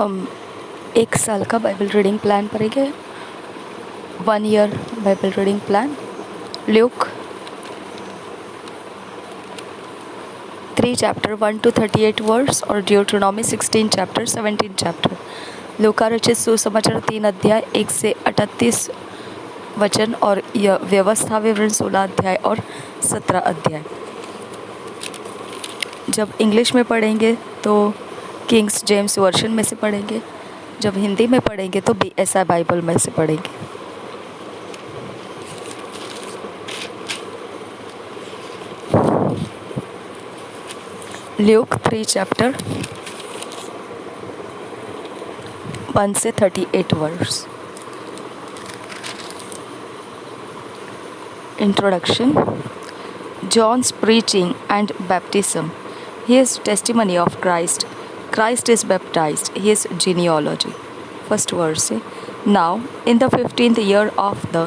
हम 1 साल का बाइबल रीडिंग प्लान पढ़ेंगे। 1 year Bible reading plan. Luke 3 chapter 1 to 38 verse और ड्यूटरोनॉमी 16 chapter 17 chapter। लूका रचित सुसमाचार 3 अध्याय 1 से 38 वचन और व्यवस्था विवरण 16 अध्याय और 17 अध्याय। जब इंग्लिश में पढ़ेंगे तो किंग्स जेम्स वर्जन में से पढ़ेंगे, जब हिंदी में पढ़ेंगे तो BSI बाइबल में से पढ़ेंगे। ल्यूक 3 chapter 1 से 38 verse. Introduction. John's preaching and baptism. His testimony of Christ. Christ is baptized. His genealogy. First verse. Now, in the 15th year of the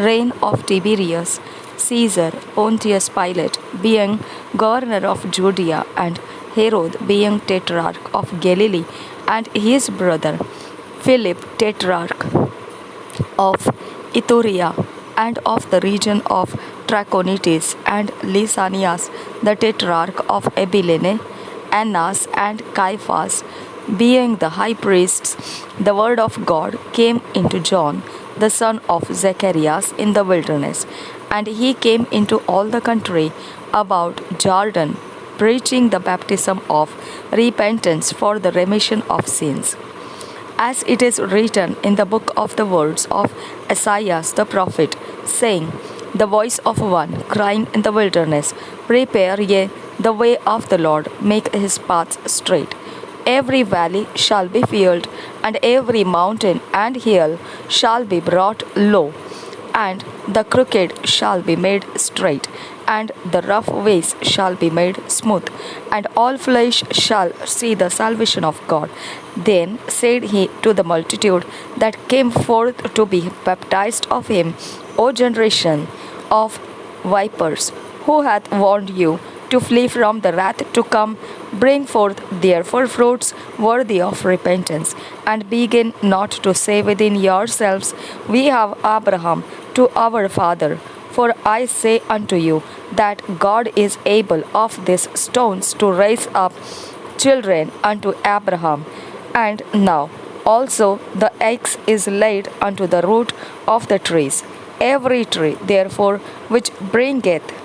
reign of Tiberius Caesar, Pontius Pilate being governor of Judea, and Herod being tetrarch of Galilee, and his brother Philip tetrarch of Iturea and of the region of Trachonitis, and Lysanias the tetrarch of Abilene, Annas and Caiaphas being the high priests, the word of God came into John, the son of Zacharias, in the wilderness. And he came into all the country about Jordan, preaching the baptism of repentance for the remission of sins, as it is written in the book of the words of Isaiah the prophet, saying, The voice of one crying in the wilderness, Prepare ye the way of the Lord, make his paths straight. Every valley shall be filled, and every mountain and hill shall be brought low, and the crooked shall be made straight, and the rough ways shall be made smooth, and all flesh shall see the salvation of God. Then said he to the multitude that came forth to be baptized of him, O generation of vipers, who hath warned you to flee from the wrath to come? Bring forth therefore fruits worthy of repentance, and begin not to say within yourselves, We have Abraham to our father. For I say unto you that God is able of these stones to raise up children unto Abraham. And now also the axe is laid unto the root of the trees. Every tree therefore which bringeth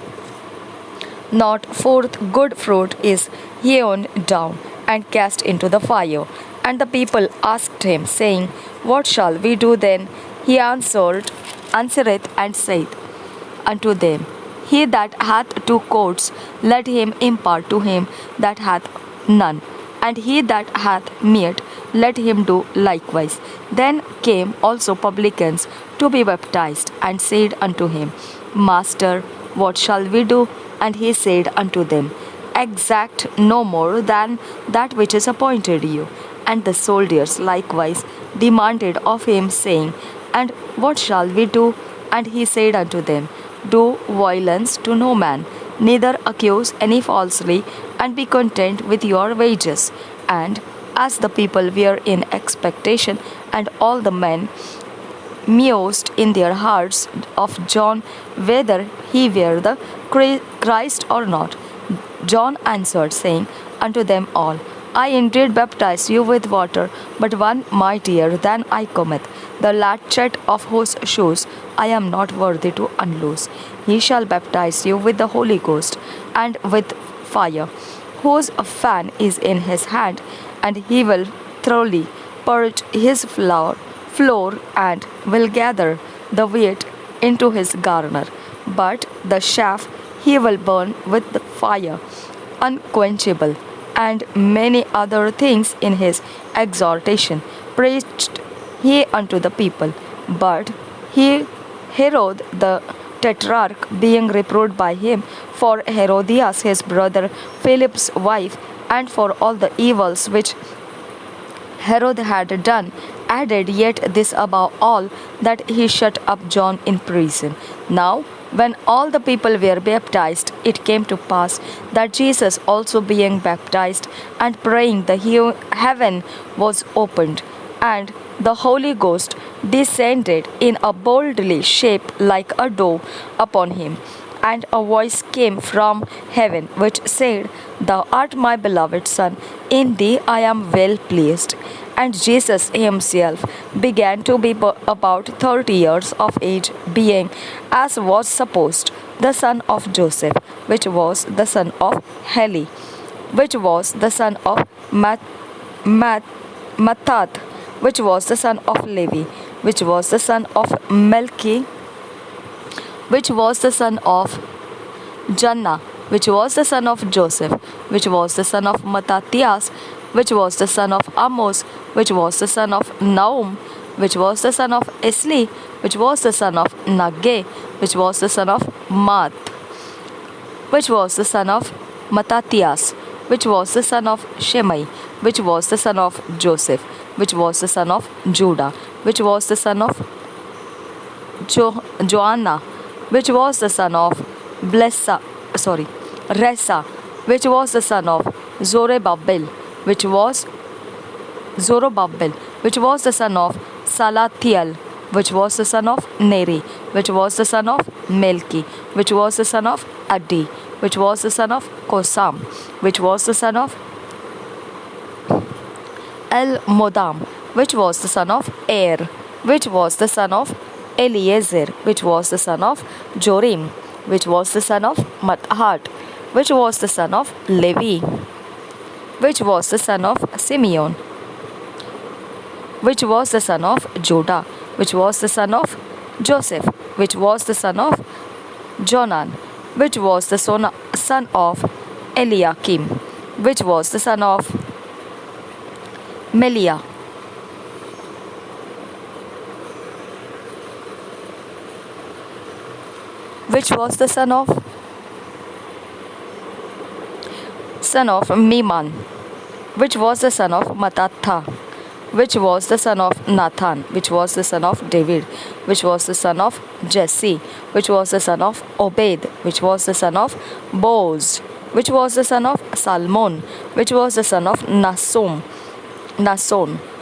not forth good fruit is hewn down and cast into the fire. And the people asked him, saying, What shall we do then? He answereth and saith unto them, He that hath 2 coats, let him impart to him that hath none, and he that hath meat, let him do likewise. Then came also publicans to be baptized, and said unto him, Master, what shall we do? And he said unto them, Exact no more than that which is appointed you. And the soldiers likewise demanded of him, saying, And what shall we do? And he said unto them, Do violence to no man, neither accuse any falsely, and be content with your wages. And as the people were in expectation, and all the men mused in their hearts of John, whether he were the Christ or not, John answered, saying unto them all, I indeed baptize you with water, but one mightier than I cometh, the latchet of whose shoes I am not worthy to unloose. He shall baptize you with the Holy Ghost and with fire, whose fan is in his hand, and he will thoroughly purge his floor and will gather the wheat into his garner, but the chaff he will burn with the fire unquenchable. And many other things in his exhortation preached he unto the people. But Herod the tetrarch, being reproved by him for Herodias his brother Philip's wife, and for all the evils which Herod had done, added yet this above all, that he shut up John in prison. Now When all the people were baptized, it came to pass that Jesus also being baptized and praying, the heaven was opened, and the Holy Ghost descended in a boldly shape like a dove upon him. And a voice came from heaven which said, Thou art my beloved Son, in thee I am well pleased. And Jesus himself began to be about 30 years of age, being, as was supposed, the son of Joseph, which was the son of Heli, which was the son of Mattat, which was the son of Levi, which was the son of Melchi, which was the son of Janna, which was the son of Joseph, which was the son of Matthias, which was the son of Amos, which was the son of Nahum, which was the son of Esli, which was the son of Nagge, which was the son of Maat, which was the son of Matthias, which was the son of Shemai, which was the son of Joseph, which was the son of Judah, which was the son of Joanna, which was the son of Resa, which was the son of Zorobabel, which was the son of Salathiel, which was the son of Neri, which was the son of Melchi, which was the son of Addi, which was the son of Kosam, which was the son of El-Modam, which was the son of Er, which was the son of Eliezer, which was the son of Jorim, which was the son of Mathat, which was the son of Levi, which was the son of Simeon, which was the son of Judah, which was the son of Joseph, which was the son of Jonan, which was the son of Eliakim, which was the son of Meliah, which was the son of Miman, which was the son of Mattatha, which was the son of Nathan, which was the son of David, which was the son of Jesse, which was the son of Obed, which was the son of Boaz, which was the son of Salmon, which was the son of Nason,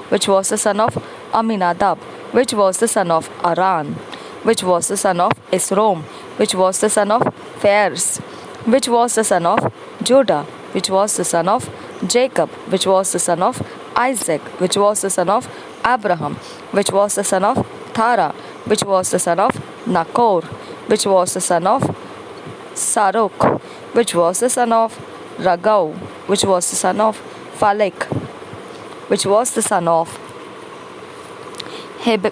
which was the son of Aminadab, which was the son of Aran, which was the son of Esrom, which was the son of Phares, which was the son of Judah, which was the son of Jacob, which was the son of Isaac, which was the son of Abraham, which was the son of Thara, which was the son of Nachor, which was the son of Sarok, which was the son of Ragau, which was the son of Phalek, which was the son of Heber,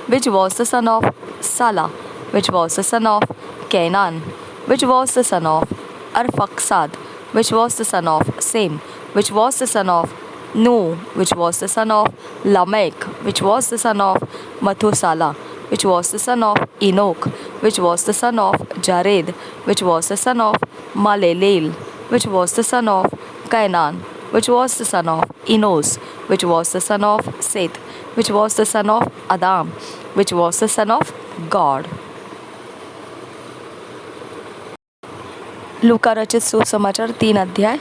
which was the son of Salah, which was the son of Canaan, which was the son of Arphaxad, which was the son of Sem, which was the son of Nu, which was the son of Lamech, which was the son of Methuselah, which was the son of Enoch, which was the son of Jared, which was the son of Malaleel, which was the son of Cainan, which was the son of Enos, which was the son of Seth, which was the son of Adam, which was the son of God. लूका रचित सुसमाचार 3 अध्याय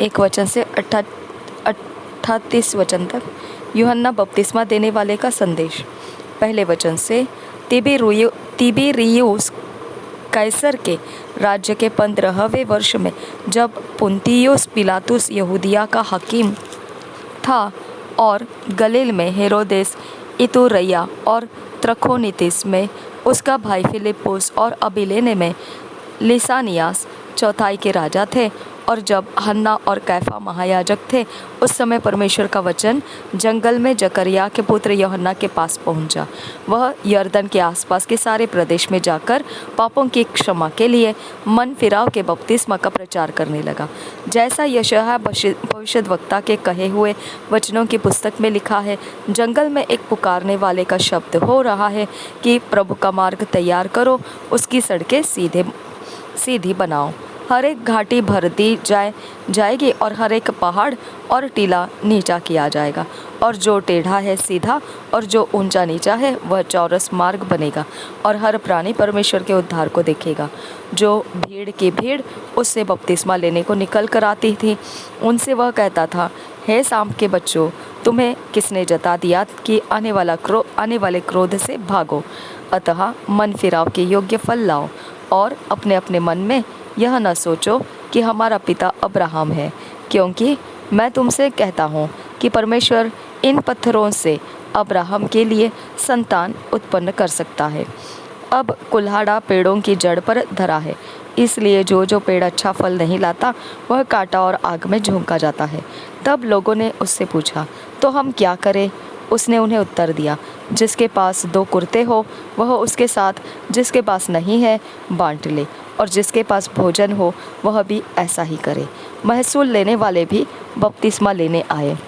1 वचन से 38 वचन तक। यूहन्ना बपतिस्मा देने वाले का संदेश। पहले वचन से तिबिरियुस कैसर के राज्य के 15वें वर्ष में, जब पुन्तियुस पिलातुस यहूदिया का हकीम था और गलील में हेरोदेस इतुरैया और त्रखोनीतिस में उसका भाई फिलिप्पुस और अबिलेने में लिसानियास चौथाई के राजा थे, और जब हन्ना और कैफा महायाजक थे, उस समय परमेश्वर का वचन जंगल में जकरिया के पुत्र यूहन्ना के पास पहुंचा। वह यरदन के आसपास के सारे प्रदेश में जाकर पापों की क्षमा के लिए मन फिराव के बपतिस्मा का प्रचार करने लगा, जैसा यशायाह भविष्यद्वक्ता के कहे हुए वचनों की पुस्तक में लिखा है। जंगल में एक पुकारने वाले का शब्द हो रहा है कि प्रभु का मार्ग तैयार करो, उसकी सड़कें सीधी बनाओ। हर एक घाटी भर दी जाएगी और हर एक पहाड़ और टीला नीचा किया जाएगा, और जो टेढ़ा है सीधा और जो ऊंचा नीचा है वह चौरस मार्ग बनेगा, और हर प्राणी परमेश्वर के उद्धार को देखेगा। जो भीड़ की भीड़ उससे बपतिस्मा लेने को निकल कर आती थी, उनसे वह कहता था, हे सांप के बच्चों, तुम्हें किसने जता दिया कि आने वाले क्रोध से भागो। अतः मन फिराव के योग्य फल लाओ, और अपने अपने मन में यह न सोचो कि हमारा पिता अब्राहम है, क्योंकि मैं तुमसे कहता हूँ कि परमेश्वर इन पत्थरों से अब्राहम के लिए संतान उत्पन्न कर सकता है। अब कुल्हाड़ा पेड़ों की जड़ पर धरा है, इसलिए जो जो पेड़ अच्छा फल नहीं लाता वह काटा और आग में झोंका जाता है। तब लोगों ने उससे पूछा, तो हम क्या करें? उसने उन्हें उत्तर दिया, जिसके पास 2 कुर्ते हो वह उसके साथ जिसके पास नहीं है बांट ले, और जिसके पास भोजन हो वह भी ऐसा ही करे। महसूल लेने वाले भी बपतिस्मा लेने आए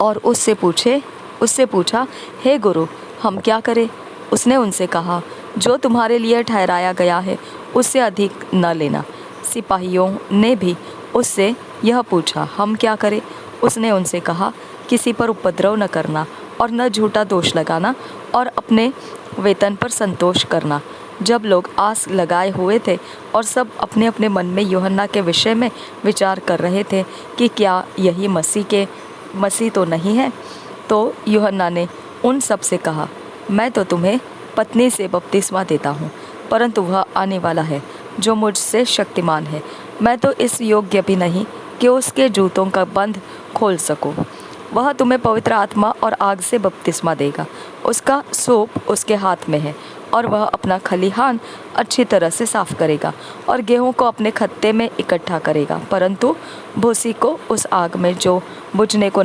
और उससे पूछा, हे गुरु, हम क्या करें? उसने उनसे कहा, जो तुम्हारे लिए ठहराया गया है उससे अधिक न लेना। सिपाहियों ने भी उससे यह पूछा, हम क्या करें? उसने उनसे कहा, किसी पर उपद्रव न करना और न झूठा दोष लगाना, और अपने वेतन पर संतोष करना। जब लोग आस लगाए हुए थे और सब अपने अपने मन में यूहन्ना के विषय में विचार कर रहे थे कि क्या यही मसीह तो नहीं है, तो यूहन्ना ने उन सब से कहा, मैं तो तुम्हें पत्नी से बपतिस्मा देता हूँ, परंतु वह आने वाला है जो मुझसे शक्तिमान है, मैं तो इस योग्य भी नहीं कि उसके जूतों का बंध खोल सकूँ। वह तुम्हें पवित्र आत्मा और आग से बपतिस्मा देगा। उसका सूप उसके हाथ में है, और वह अपना खलिहान अच्छी तरह से साफ करेगा और गेहूं को अपने खत्ते में इकट्ठा करेगा, परंतु भूसी को उस आग में जो बुझने की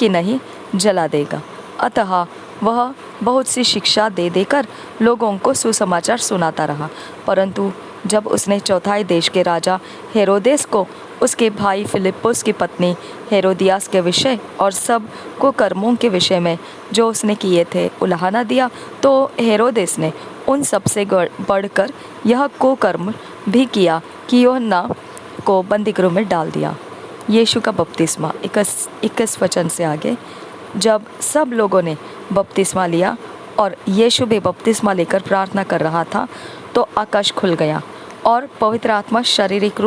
नहीं जला देगा। अतः वह बहुत सी शिक्षा दे देकर लोगों को सुसमाचार सुनाता रहा। परंतु जब उसने चौथाई देश के राजा हेरोदेस को उसके भाई फिलिप्पुस की पत्नी हेरोदियास के विषय और सब कुकर्मों के विषय में जो उसने किए थे उलाहना दिया, तो हेरोदेस ने उन सब से बढ़कर यह कुकर्म भी किया कि यूहन्ना को बंदीगृह में डाल दिया। यीशु का बपतिस्मा 21 वचन से आगे। जब सब लोगों ने बपतिस्मा लिया और यीशु भी बपतिस्मा लेकर प्रार्थना कर रहा था, तो आकाश खुल गया और पवित्र आत्मा शारीरिक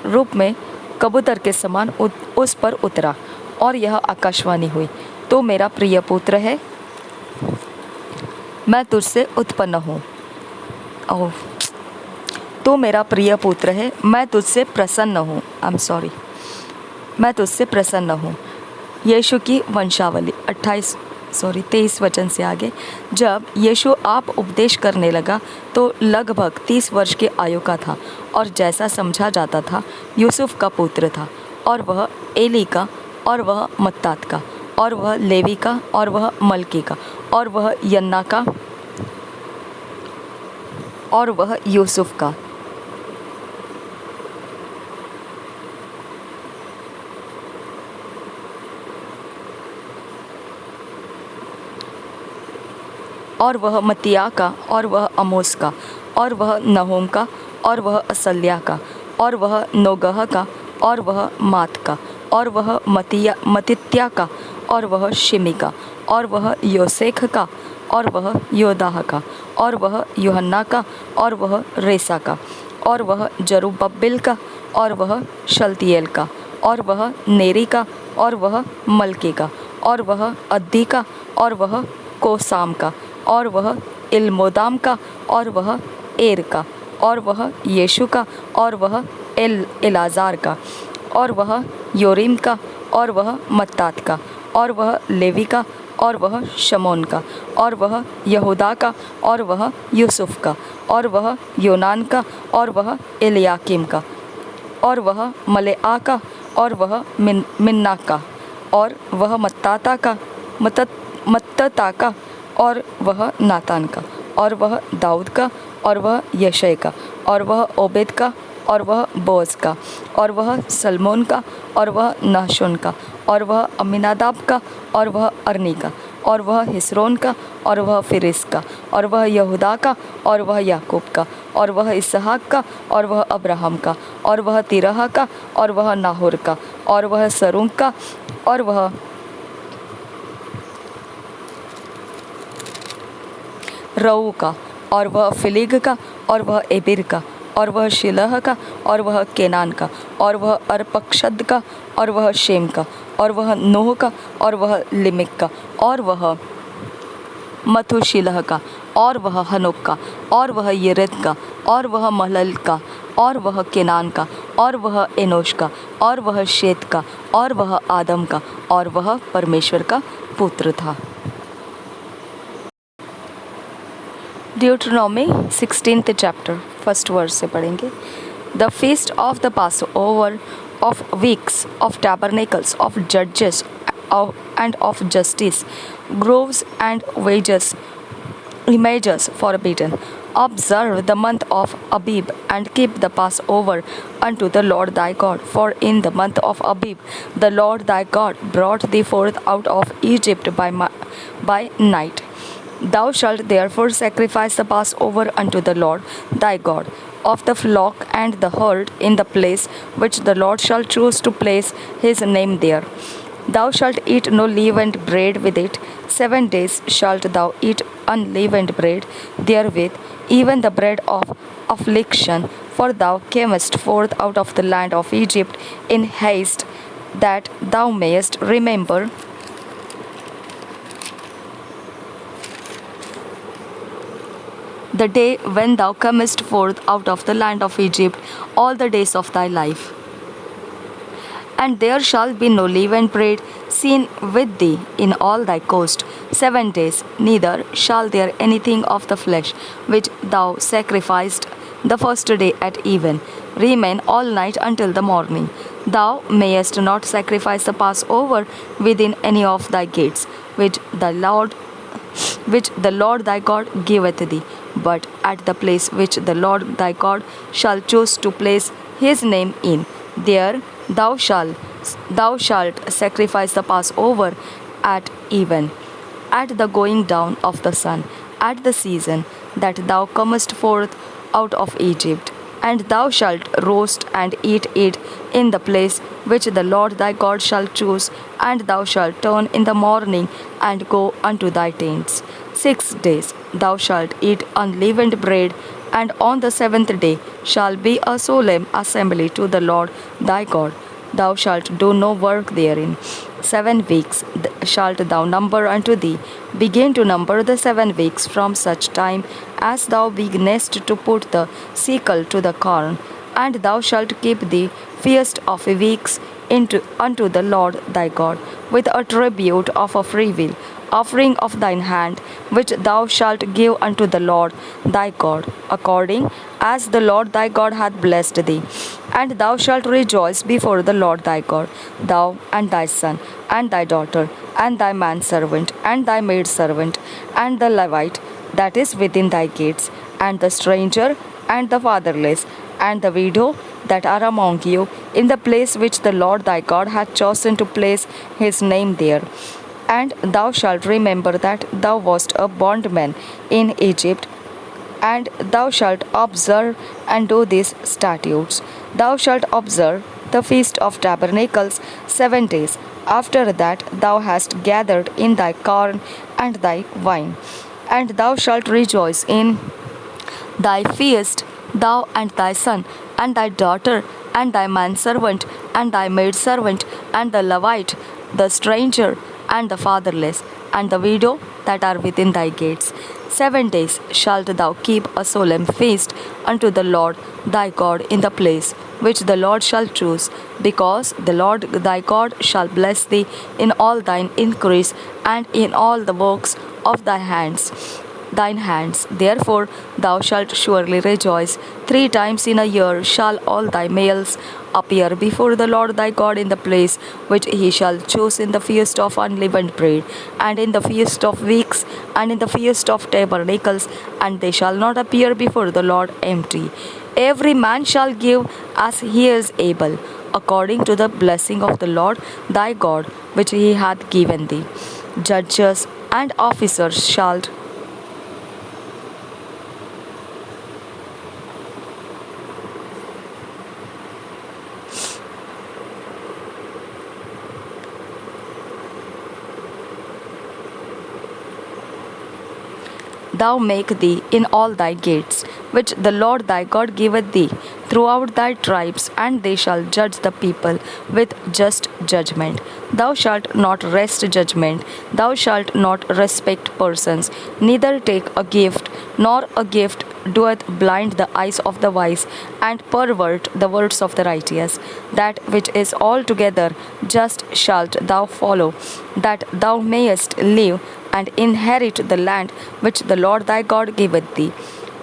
रूप में कबूतर के समान उस पर उतरा, और यह आकाशवाणी हुई, तो मेरा प्रिय पुत्र है, मैं तुझसे उत्पन्न हूँ। तो मेरा प्रिय पुत्र है, मैं तुझसे प्रसन्न हूँ। मैं तुझसे प्रसन्न हूँ। यीशु की वंशावली 23 वचन से आगे। जब यीशु आप उपदेश करने लगा तो लगभग 30 वर्ष की आयु का था, और जैसा समझा जाता था यूसुफ का पुत्र था, और वह एली का, और वह मत्तात का, और वह लेवी का, और वह मलकी का, और वह यन्ना का, और वह यूसुफ का, और वह मतिया का, और वह अमोस का, और वह नहूम का, और वह असल्या का, और वह नोगह का, और वह मात का, और वह मतित्या का, और वह शिमी का, और वह योसेख का, और वह योदाह का, और वह यूहन्ना का, और वह रेसा का, और वह जरुब्बाबिल का, और वह शलतियेल का, और वह नेरी का, और वह मलकी का, और वह अद्दी का, और वह कोसाम का, और वह इल्मोदाम का, और वह एर का, और वह यीशु का, और वह एलाजार का, और वह योरीम का, और वह मत्तात का, और वह लेवी का, और वह शमोन का, और वह यहूदा का, और वह यूसुफ का, और वह योनान का, और वह एलियाकीम का, और वह मलेआ का, और वह मिन्ना का, और वह मत्ताता का, और वह नातान का, और वह दाऊद का, और वह यशय का, और वह ओबेद का, और वह बोअज का, और वह सलमोन का, और वह नहशोन का, और वह अम्मीनादाब का, और वह अरनी का, और वह हिस्रोन का, और वह फिरिस का, और वह यहूदा का, और वह याकूब का, और वह इसहाक का, और वह अब्राहम का, और वह तिरह का, और वह नाहोर का, और वह सरूग का, और वह रऊ का, और वह फिलिग का, और वह एबिर का, और वह शिलह का, और वह केनान का, और वह अर्पक्षद का, और वह शेम का, और वह नोह का, और वह लिमिक का, और वह मथुशिलह का, और वह हनोक का, और वह येरेद का, और वह महलल का, और वह केनान का, और वह एनोश का, और वह शेत का, और वह आदम का, और वह परमेश्वर का पुत्र था। ड्यूटरनॉमी 16th चैप्टर फर्स्ट वर्स से पढ़ेंगे। The feast of the Passover, of weeks, of tabernacles, of जजेस and of justice, groves and wages, images forbidden. Observe the month of Abib and keep the Passover unto the Lord thy God. For in the month of Abib the Lord thy God brought thee forth out of Egypt by night. Thou shalt therefore sacrifice the Passover unto the Lord thy God of the flock and the herd in the place which the Lord shall choose to place his name there. Thou shalt eat no leavened bread with it. 7 days shalt thou eat unleavened bread therewith, even the bread of affliction. For thou camest forth out of the land of Egypt in haste, that thou mayest remember the day when thou comest forth out of the land of Egypt all the days of thy life. And there shall be no leavened bread seen with thee in all thy coast 7 days, neither shall there anything of the flesh which thou sacrificed the first day at even remain all night until the morning. Thou mayest not sacrifice the Passover within any of thy gates, which the Lord thy God giveth thee, but at the place which the Lord thy God shall choose to place his name in. There thou shalt sacrifice the Passover at even, at the going down of the sun, at the season that thou comest forth out of Egypt. And thou shalt roast and eat it in the place which the Lord thy God shall choose, and thou shalt turn in the morning and go unto thy tents. 6 days thou shalt eat unleavened bread, and on the 7th day shall be a solemn assembly to the Lord thy God. Thou shalt do no work therein. 7 weeks shalt thou number unto thee. Begin to number the 7 weeks from such time as thou beginnest to put the sickle to the corn. And thou shalt keep the feast of weeks unto the Lord thy God, with a tribute of a freewill offering of thine hand, which thou shalt give unto the Lord thy God, according as the Lord thy God hath blessed thee. And thou shalt rejoice before the Lord thy God, thou and thy son, and thy daughter, and thy manservant, and thy maidservant, and the Levite that is within thy gates, and the stranger, and the fatherless, and the widow that are among you, in the place which the Lord thy God hath chosen to place his name there. And thou shalt remember that thou wast a bondman in Egypt, and thou shalt observe and do these statutes. Thou shalt observe the feast of tabernacles 7 days. After that thou hast gathered in thy corn and thy wine. And thou shalt rejoice in thy feast, thou and thy son, and thy daughter, and thy manservant, and thy maidservant, and the Levite, the stranger, and the fatherless, and the widow that are within thy gates. 7 days shalt thou keep a solemn feast unto the Lord thy God in the place which the Lord shall choose, because the Lord thy God shall bless thee in all thine increase and in all the works of thy hands. Thine hands. Therefore thou shalt surely rejoice. 3 times in a year shall all thy males appear before the Lord thy God in the place which he shall choose, in the feast of unleavened bread, and in the feast of weeks, and in the feast of tabernacles, and they shall not appear before the Lord empty. Every man shall give as he is able, according to the blessing of the Lord thy God which he hath given thee. Judges and officers shall thou make thee in all thy gates, which the Lord thy God giveth thee throughout thy tribes, and they shall judge the people with just judgment. Thou shalt not wrest judgment, thou shalt not respect persons, neither take a gift, nor a gift doeth blind the eyes of the wise, and pervert the words of the righteous. That which is altogether just shalt thou follow, that thou mayest live and inherit the land which the Lord thy God giveth thee.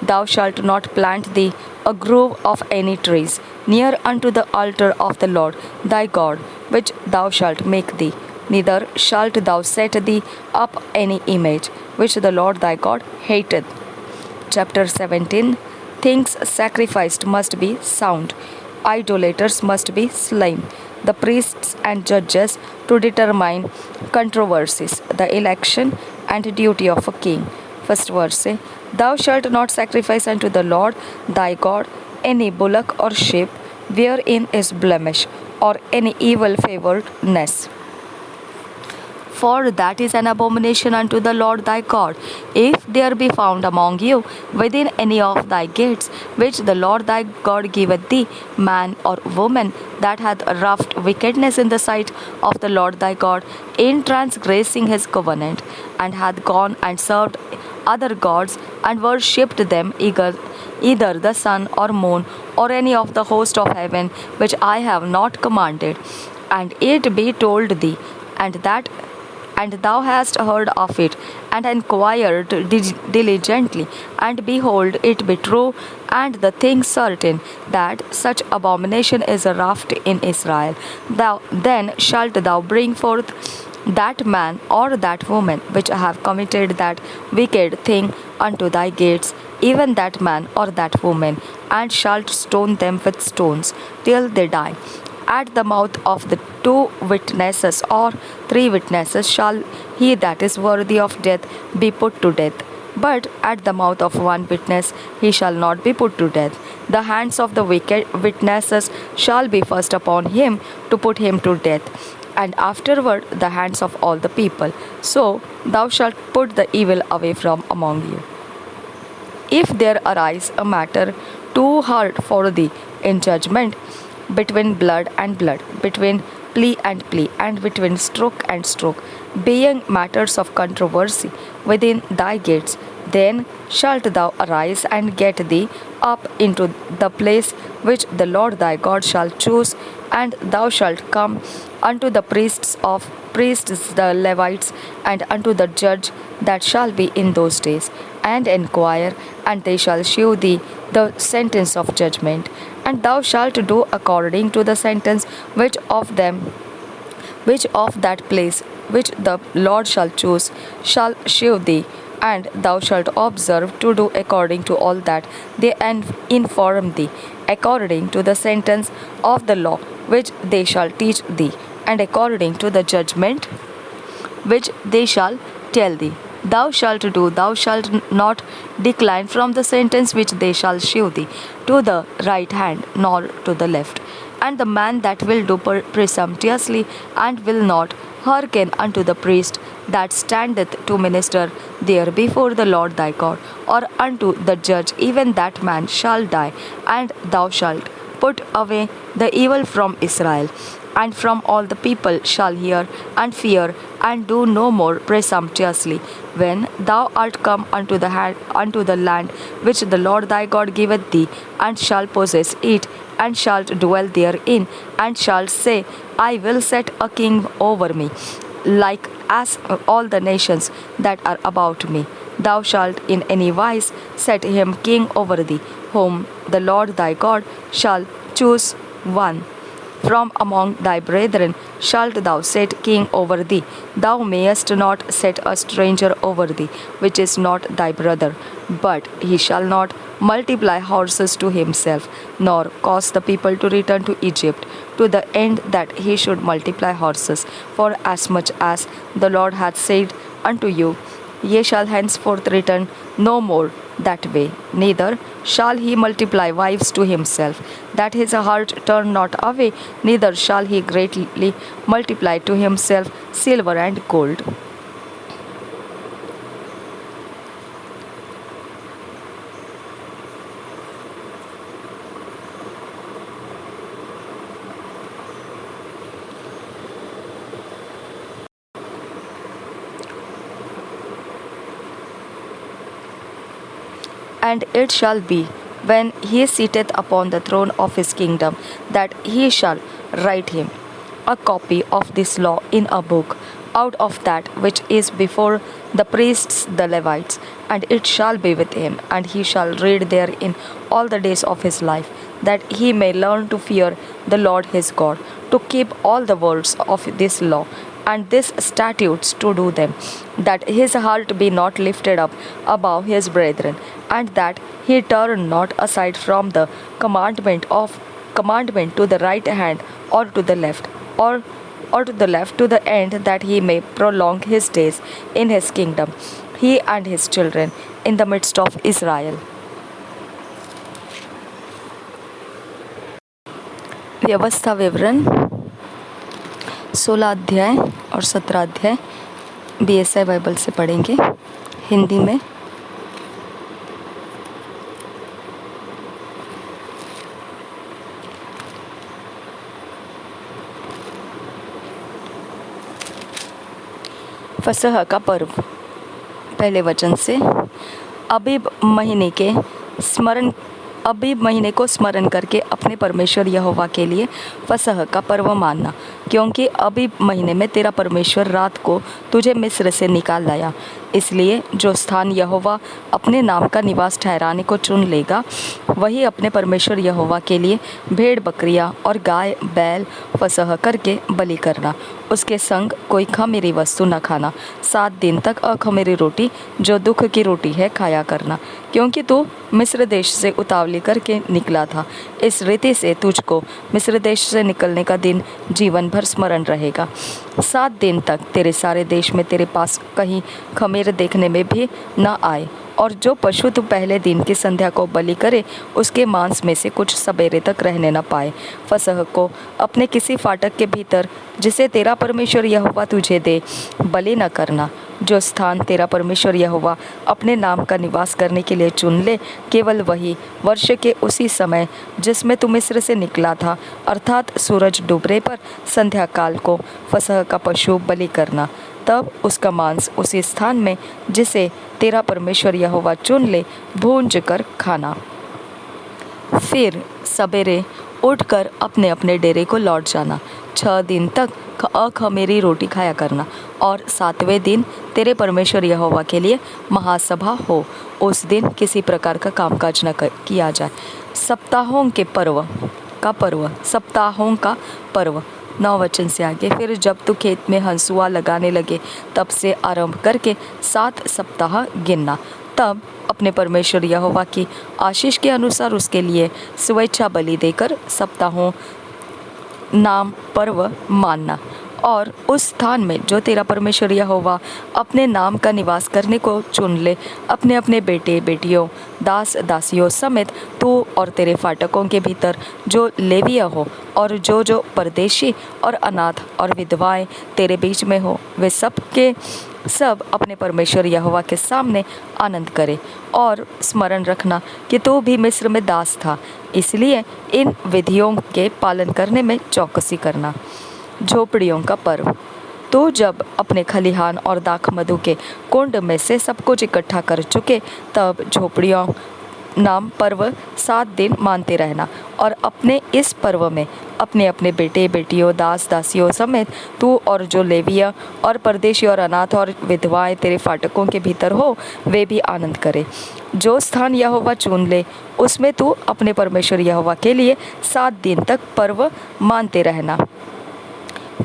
Thou shalt not plant thee a grove of any trees near unto the altar of the Lord thy God, which thou shalt make thee. Neither shalt thou set thee up any image which the Lord thy God hateth. Chapter 17. Things sacrificed must be sound, idolaters must be slain. The priests and judges to determine controversies, the election and duty of a king. First verse say, thou shalt not sacrifice unto the Lord thy God any bullock or sheep wherein is blemish, or any evil favoredness, for that is an abomination unto the Lord thy God. If there be found among you within any of thy gates, which the Lord thy God giveth thee, man or woman that hath wrought wickedness in the sight of the Lord thy God, in transgressing his covenant, and hath gone and served other gods, and worshipped them, either the sun or moon, or any of the host of heaven, which I have not commanded, and it be told thee, and thou hast heard of it, and inquired diligently, and behold, it be true, and the thing certain, that such abomination is wrought in Israel. Then shalt thou bring forth that man or that woman which have committed that wicked thing unto thy gates, even that man or that woman, and shalt stone them with stones till they die. At the mouth of the two witnesses or three witnesses shall he that is worthy of death be put to death. But at the mouth of one witness he shall not be put to death. The hands of the wicked witnesses shall be first upon him to put him to death, and afterward the hands of all the people. So thou shalt put the evil away from among you. If there arise a matter too hard for thee in judgment, between blood and blood, between plea and plea, and between stroke and stroke, being matters of controversy within thy gates, then shalt thou arise and get thee up into the place which the Lord thy God shall choose, and thou shalt come unto the priests the Levites, and unto the judge that shall be in those days, and inquire, and they shall shew thee the sentence of judgment. And thou shalt do according to the sentence which of that place which the Lord shall choose shall shew thee, and thou shalt observe to do according to all that they inform thee, according to the sentence of the law which they shall teach thee, and according to the judgment which they shall tell thee. Thou shalt do, thou shalt not decline from the sentence which they shall shew thee, to the right hand, nor to the left. And the man that will do presumptuously, and will not hearken unto the priest that standeth to minister there before the Lord thy God, or unto the judge, even that man shall die. And thou shalt put away the evil from Israel, and from all the people shall hear and fear, and do no more presumptuously. When thou art come unto the land which the Lord thy God giveth thee, and shall possess it, and shalt dwell therein, and shalt say, I will set a king over me, like as all the nations that are about me. Thou shalt in any wise set him king over thee, whom the Lord thy God shall choose one. From among thy brethren shalt thou set king over thee. Thou mayest not set a stranger over thee, which is not thy brother. But he shall not multiply horses to himself, nor cause the people to return to Egypt, to the end that he should multiply horses. For as much as the Lord hath said unto you, Ye shall henceforth return no more that way, neither shall he multiply wives to himself, that his heart turn not away, neither shall he greatly multiply to himself silver and gold. And it shall be, when he sitteth upon the throne of his kingdom, that he shall write him a copy of this law in a book, out of that which is before the priests the Levites, and it shall be with him, and he shall read therein all the days of his life, that he may learn to fear the Lord his God, to keep all the words of this law and these statutes to do them, that his heart be not lifted up above his brethren, and that he turn not aside from the commandment to the right hand or to the left, or to the left, to the end that he may prolong his days in his kingdom, he and his children in the midst of Israel. व्यवस्था विवरण 16 अध्याय और 17 अध्याय BSI Bible से पढ़ेंगे हिंदी में। फसह का पर्व, पहले वचन से। अबीब महीने को स्मरण करके अपने परमेश्वर यहोवा के लिए फसह का पर्व मानना, क्योंकि अबीब महीने में तेरा परमेश्वर रात को तुझे मिस्र से निकाल लाया। इसलिए जो स्थान यहोवा अपने नाम का निवास ठहराने को चुन लेगा, वही अपने परमेश्वर यहोवा के लिए भेड़ बकरियां और गाय बैल फसह करके बलि करना। उसके संग कोई खमीरी वस्तु न खाना। 7 दिन तक अखमीरी रोटी, जो दुख की रोटी है, खाया करना, क्योंकि तू मिस्र देश से उतावली करके निकला था। इस रीति से तुझको मिस्र देश से निकलने का दिन जीवन भर स्मरण रहेगा। 7 दिन तक तेरे सारे देश में तेरे पास कहीं खमीर देखने में भी न आए, और जो पशु तू पहले दिन की संध्या को बलि करे, उसके मांस में से कुछ सबेरे तक रहने न पाए। फसह को अपने किसी फाटक के भीतर, जिसे तेरा परमेश्वर यहोवा तुझे दे, बलि न करना। जो स्थान तेरा परमेश्वर यहोवा अपने नाम का निवास करने के लिए चुन ले, केवल वही वर्ष के उसी समय जिसमें तू मिस्र से निकला था, अर्थात सूरज डूबने पर संध्या काल को फसह का पशु बलि करना। तब उसका मांस उसी स्थान में जिसे तेरा परमेश्वर यहोवा चुन ले, भूंज कर खाना। फिर सवेरे उठकर अपने अपने डेरे को लौट जाना। 6 दिन तक अखमीरी रोटी खाया करना, और 7वें दिन तेरे परमेश्वर यहोवा के लिए महासभा हो। उस दिन किसी प्रकार का कामकाज न किया जाए। सप्ताहों का पर्व 9 वचन से आगे। फिर जब तू खेत में हंसुआ लगाने लगे, तब से आरंभ करके 7 सप्ताह गिनना। तब अपने परमेश्वर यहोवा की आशीष के अनुसार उसके लिए स्वेच्छा बलि देकर सप्ताहों नाम पर्व मानना। और उस स्थान में जो तेरा परमेश्वर यहोवा अपने नाम का निवास करने को चुन ले, अपने अपने बेटे बेटियों, दास दासियों समेत तू और तेरे फाटकों के भीतर जो लेवीय हो, और जो परदेशी और अनाथ और विधवाएं तेरे बीच में हो, वे सब के सब अपने परमेश्वर यहोवा के सामने आनंद करे। और स्मरण रखना कि तू भी मिस्र में दास था, इसलिए इन विधियों के पालन करने में चौकसी करना। झोपड़ियों का पर्व। तो जब अपने खलिहान और दाख मधु के कुंड में से सब कुछ इकट्ठा कर चुके, तब झोपड़ियों नाम पर्व 7 दिन मानते रहना, और अपने इस पर्व में अपने अपने बेटे बेटियों दास दासियों समेत तू और जो लेविया और परदेशी और अनाथ और विधवाएं तेरे फाटकों के भीतर हो वे भी आनंद करे। जो स्थान यहोवा चुन ले उसमें तू अपने परमेश्वर यहोवा के लिए 7 दिन तक पर्व मानते रहना,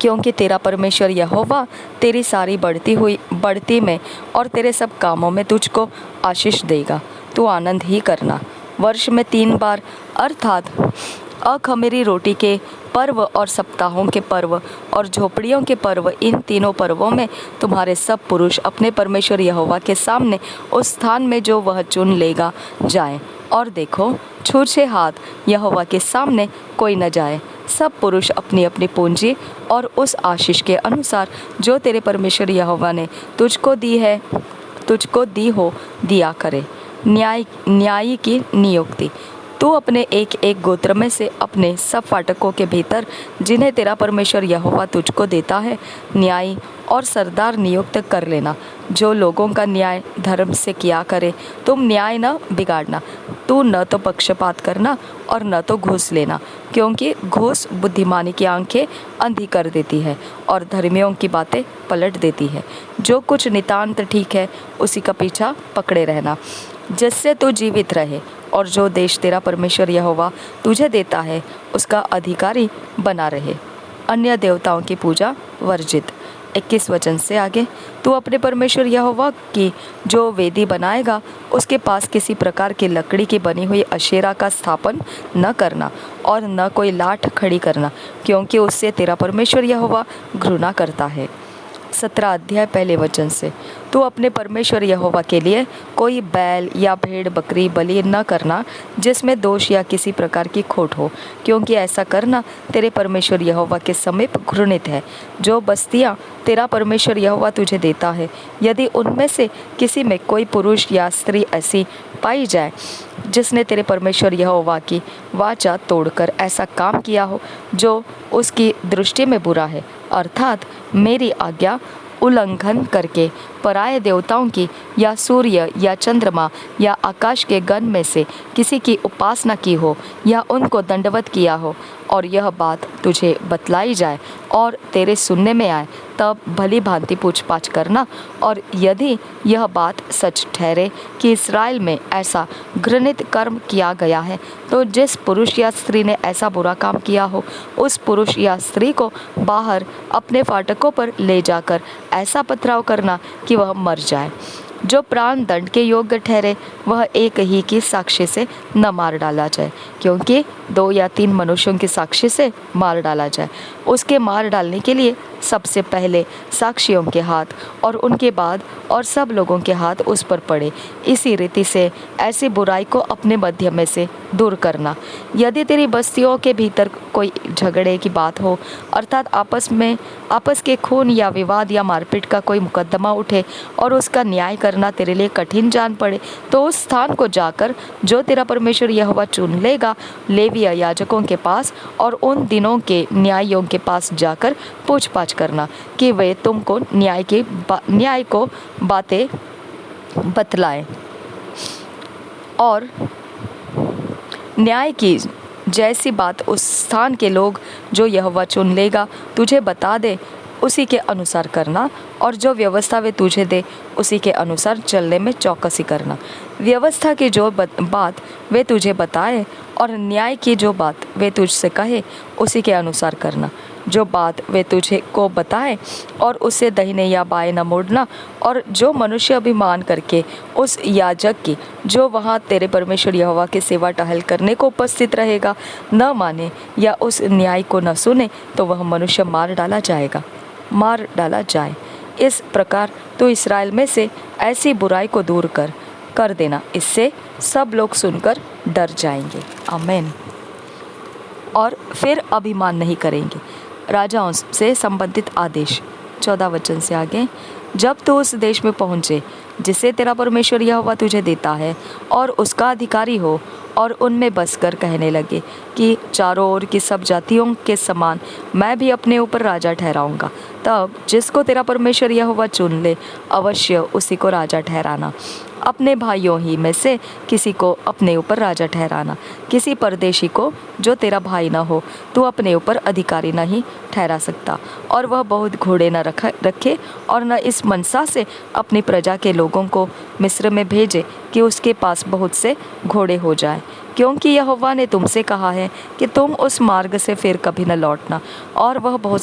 क्योंकि तेरा परमेश्वर यहोवा तेरी सारी बढ़ती में और तेरे सब कामों में तुझको आशीष देगा। तू आनंद ही करना। वर्ष में 3 बार अर्थात अखमीरी रोटी के पर्व और सप्ताहों के पर्व और झोपड़ियों के पर्व, इन तीनों पर्वों में तुम्हारे सब पुरुष अपने परमेश्वर यहोवा के सामने उस स्थान में जो वह चुन लेगा जाएं। और देखो, छूछे हाथ यहोवा के सामने कोई न जाए। सब पुरुष अपनी अपनी पूंजी और उस आशीष के अनुसार जो तेरे परमेश्वर यहोवा ने तुझको दी हो दिया करे। न्यायी की नियुक्ति। तू अपने एक एक गोत्र में से अपने सब फाटकों के भीतर जिन्हें तेरा परमेश्वर यहोवा तुझको देता है न्यायी और सरदार नियुक्त कर लेना, जो लोगों का न्याय धर्म से किया करे। तुम न्याय न बिगाड़ना। तू न तो पक्षपात करना और न तो घूस लेना, क्योंकि घूस बुद्धिमानी की आंखें अंधी कर देती है और धर्मियों की बातें पलट देती है। जो कुछ नितांत ठीक है उसी का पीछा पकड़े रहना, जिससे तू जीवित रहे और जो देश तेरा परमेश्वर यहोवा तुझे देता है उसका अधिकारी बना रहे। अन्य देवताओं की पूजा वर्जित। 21 वचन से आगे, तू अपने परमेश्वर यहोवा की जो वेदी बनाएगा उसके पास किसी प्रकार की लकड़ी की बनी हुई अशेरा का स्थापन न करना और न कोई लाठ खड़ी करना, क्योंकि उससे तेरा परमेश्वर यहोवा घृणा करता है। 17 अध्याय पहले वचन से, तू अपने परमेश्वर यहोवा के लिए कोई बैल या भेड़ बकरी बलि न करना जिसमें दोष या किसी प्रकार की खोट हो, क्योंकि ऐसा करना तेरे परमेश्वर यहोवा के समीप घृणित है। जो बस्तियाँ तेरा परमेश्वर यहोवा तुझे देता है, यदि उनमें से किसी में कोई पुरुष या स्त्री ऐसी पाई जाए जिसने तेरे परमेश्वर यहोवा की वाचा तोड़कर ऐसा काम किया हो जो उसकी दृष्टि में बुरा है, अर्थात मेरी आज्ञा उल्लंघन करके पराये देवताओं की या सूर्य या चंद्रमा या आकाश के गण में से किसी की उपासना की हो या उनको दंडवत किया हो, और यह बात तुझे बतलाई जाए और तेरे सुनने में आए, तब भली भांति पूछपाछ करना। और यदि यह बात सच ठहरे कि इस्राएल में ऐसा घृणित कर्म किया गया है, तो जिस पुरुष या स्त्री ने ऐसा बुरा काम किया हो उस पुरुष या स्त्री को बाहर अपने फाटकों पर ले जाकर ऐसा पथराव करना कि वह मर जाए। जो प्राण दंड के योग्य ठहरे वह एक ही की साक्ष्य से न मार डाला जाए, क्योंकि 2 या 3 मनुष्यों की साक्ष्य से मार डाला जाए। उसके मार डालने के लिए सबसे पहले साक्षियों के हाथ और उनके बाद और सब लोगों के हाथ उस पर पड़े। इसी रीति से ऐसी बुराई को अपने मध्य में से दूर करना। यदि तेरी बस्तियों के भीतर कोई झगड़े की बात हो, अर्थात आपस के खून या विवाद या मारपीट का कोई मुकदमा उठे और उसका न्याय करना तेरे लिए कठिन जान पड़े, तो उस स्थान को जाकर जो तेरा परमेश्वर यहोवा चुन लेगा लेवीय याजकों के पास और उन दिनों के न्यायियों के पास जाकर पूछपाछ करना कि वे तुमको न्याय को बातें बतलाएं और न्याय की जैसी बात उस स्थान के लोग जो यहोवा चुन लेगा तुझे बता दे उसी के अनुसार करना, और जो व्यवस्था वे तुझे दे उसी के अनुसार चलने में चौकसी करना। व्यवस्था की जो बात वे तुझे बताए और न्याय की जो बात वे तुझसे कहे उसी के अनुसार करना। जो बात वे तुझे को बताए और उससे दाहिने या बाएं न मोड़ना, और जो मनुष्य अभिमान करके उस याजक की जो वहाँ तेरे परमेश्वर यहोवा की सेवा टहल करने को उपस्थित रहेगा न माने या उस न्याय को न सुने, तो वह मनुष्य मार डाला जाए। इस प्रकार तो इस्राएल में से ऐसी बुराई को दूर कर देना, इससे सब लोग सुनकर डर जाएंगे। आमीन। और फिर अभिमान नहीं करेंगे। राजाओं से संबंधित आदेश 14 वचन से आगे, जब तू उस देश में पहुँचे जिसे तेरा परमेश्वर यहोवा तुझे देता है और उसका अधिकारी हो और उनमें बसकर कहने लगे कि चारों ओर की सब जातियों के समान मैं भी अपने ऊपर राजा ठहराऊंगा, तब जिसको तेरा परमेश्वर यहोवा चुन ले अवश्य उसी को राजा ठहराना। अपने भाइयों ही में से किसी को अपने ऊपर राजा ठहराना। किसी परदेशी को जो तेरा भाई न हो तू अपने ऊपर अधिकारी नहीं ठहरा सकता। और वह बहुत घोड़े न रखे और न इस मनसा से अपनी प्रजा के लोगों को मिस्र में भेजे कि उसके पास बहुत से घोड़े हो जाए, क्योंकि यहोवा ने तुमसे कहा है कि तुम उस मार्ग से फिर कभी न लौटना। और वह बहुत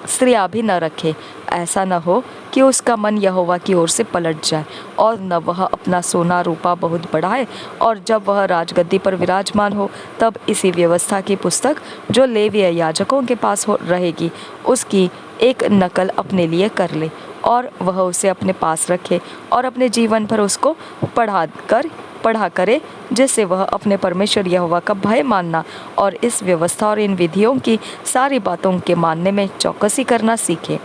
स्त्रियाँ भी न रखे, ऐसा न हो कि उसका मन यहोवा की ओर से पलट जाए और न वह अपना सोना रूपा बहुत बढ़ाए। और जब वह राजगद्दी पर विराजमान हो तब इसी व्यवस्था की पुस्तक जो लेवीय याजकों के पास रहेगी उसकी एक नकल अपने लिए कर ले और वह उसे अपने पास रखे और अपने जीवन भर उसको पढ़ा करे, जिससे वह अपने परमेश्वर यहोवा का भय मानना और इस व्यवस्था और इन विधियों की सारी बातों के मानने में चौकसी करना सीखे,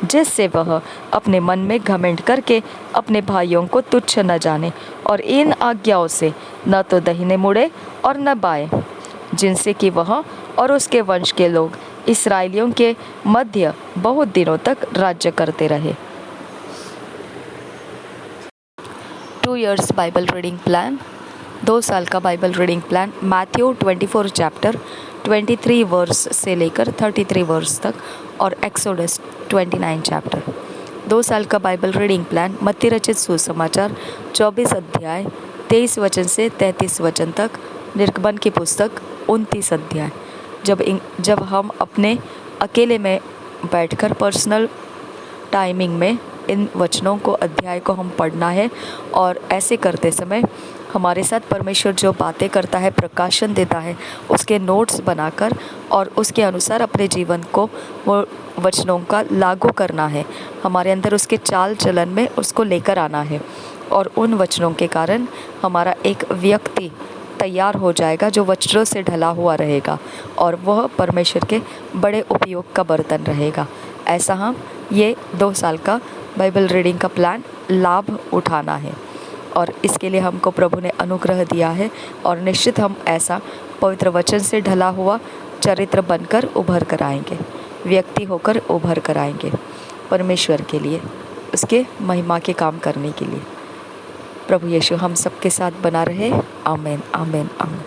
जिससे वह अपने मन में घमंड करके अपने भाइयों को तुच्छ न जाने और इन आज्ञाओं से न तो दाहिने मुड़े और न बाएं, जिनसे कि वह और उसके वंश के लोग इस्राएलियों के मध्य बहुत दिनों तक राज्य करते रहे। 2 years बाइबल रीडिंग प्लान, 2 साल का Bible reading plan. Matthew 24 chapter 23 verse से लेकर 33 वर्स तक और एक्सोडस 29 चैप्टर। 2 साल का बाइबल रीडिंग प्लान। मत्ती रचित सुसमाचार 24 अध्याय 23 वचन से 33 वचन तक। निर्गमन की पुस्तक 29 अध्याय। जब हम अपने अकेले में बैठकर पर्सनल टाइमिंग में इन वचनों को अध्याय को हम पढ़ना है और ऐसे करते समय हमारे साथ परमेश्वर जो बातें करता है, प्रकाशन देता है, उसके नोट्स बनाकर और उसके अनुसार अपने जीवन को वो वचनों का लागू करना है। हमारे अंदर उसके चाल चलन में उसको लेकर आना है और उन वचनों के कारण हमारा एक व्यक्ति तैयार हो जाएगा जो वचनों से ढला हुआ रहेगा और वह परमेश्वर के बड़े उपयोग का बर्तन रहेगा। ऐसा हम ये 2 साल का बाइबल रीडिंग का प्लान लाभ उठाना है और इसके लिए हमको प्रभु ने अनुग्रह दिया है और निश्चित हम ऐसा पवित्र वचन से ढला हुआ चरित्र बनकर उभर कर आएंगे, व्यक्ति होकर उभर कर आएंगे परमेश्वर के लिए, उसके महिमा के काम करने के लिए। प्रभु यीशु हम सबके साथ बना रहे। आमीन आमीन आमीन।